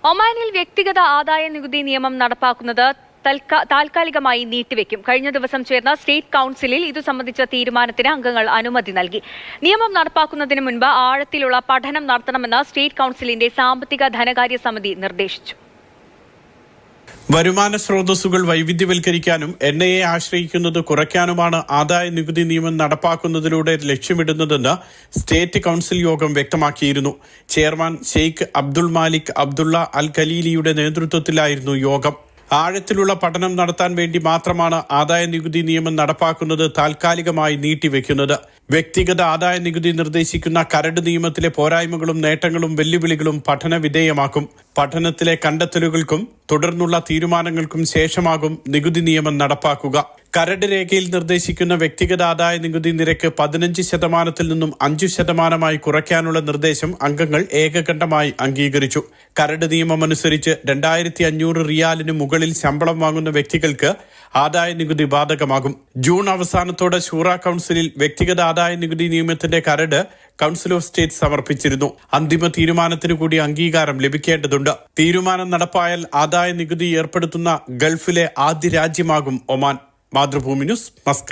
ഒമാനിൽ വ്യക്തിഗത ആദായ നികുതി നിയമം നടപ്പാക്കുന്നത് താൽക്കാലികമായി നീട്ടിവെക്കും. കഴിഞ്ഞ ദിവസം ചേർന്ന സ്റ്റേറ്റ് കൌൺസിലിൽ ഇതു സംബന്ധിച്ച തീരുമാനത്തിന് അംഗങ്ങൾ അനുമതി നൽകി. നിയമം നടപ്പാക്കുന്നതിന് മുൻപ് ആഴത്തിലുള്ള പഠനം നടത്തണമെന്ന് സ്റ്റേറ്റ് കൌൺസിലിന്റെ സാമ്പത്തിക ധനകാര്യ സമിതി നിർദ്ദേശിച്ചു. വരുമാന സ്രോതസ്സുകൾ വൈവിധ്യവൽക്കരിക്കാനും എണ്ണയെ ആശ്രയിക്കുന്നത് കുറയ്ക്കാനുമാണ് ആദായ നികുതി നിയമം നടപ്പാക്കുന്നതിലൂടെ ലക്ഷ്യമിടുന്നതെന്ന് സ്റ്റേറ്റ് കൌൺസിൽ യോഗം വ്യക്തമാക്കിയിരുന്നു. ചെയർമാൻ ഷെയ്ഖ് അബ്ദുൾ മാലിക് അബ്ദുള്ള അൽ ഖലീലിയുടെ നേതൃത്വത്തിലായിരുന്നു യോഗം. ആഴത്തിലുള്ള പഠനം നടത്താൻ വേണ്ടി മാത്രമാണ് ആദായ നികുതി നിയമം നടപ്പാക്കുന്നത് താൽക്കാലികമായി നീട്ടിവെക്കുന്നത്. വ്യക്തിഗത ആദായ നികുതി നിർദ്ദേശിക്കുന്ന കരട് നിയമത്തിലെ പോരായ്മകളും നേട്ടങ്ങളും വെല്ലുവിളികളും പഠന വിധേയമാക്കും. പഠനത്തിലെ കണ്ടെത്തലുകൾക്കും തുടർന്നുള്ള തീരുമാനങ്ങൾക്കും ശേഷമാകും നികുതി നിയമം നടപ്പാക്കുക. കരട് രേഖയിൽ നിർദ്ദേശിക്കുന്ന വ്യക്തിഗത ആദായ നികുതി നിരക്ക് 15% നിന്നും 5% കുറയ്ക്കാനുള്ള നിർദ്ദേശം അംഗങ്ങൾ ഏകകണ്ഠമായി അംഗീകരിച്ചു. കരട് നിയമമനുസരിച്ച് 2500 റിയാലിന് മുകളിൽ ശമ്പളം വാങ്ങുന്ന വ്യക്തികൾക്ക് ആദായ നികുതി ബാധകമാകും. ജൂൺ അവസാനത്തോടെ ശൂറ കൌൺസിലിൽ വ്യക്തിഗത ആദായ നികുതി നിയമത്തിന്റെ കരട് കൌൺസിൽ ഓഫ് സ്റ്റേറ്റ് സമർപ്പിച്ചിരുന്നു. അന്തിമ തീരുമാനത്തിനു കൂടി അംഗീകാരം ലഭിക്കേണ്ടതുണ്ട്. തീരുമാനം നടപ്പായാൽ ആദായ നികുതി ഏർപ്പെടുത്തുന്ന ഗൾഫിലെ ആദ്യ രാജ്യമാകും ഒമാൻ. Mathrubhumi news, Muscat.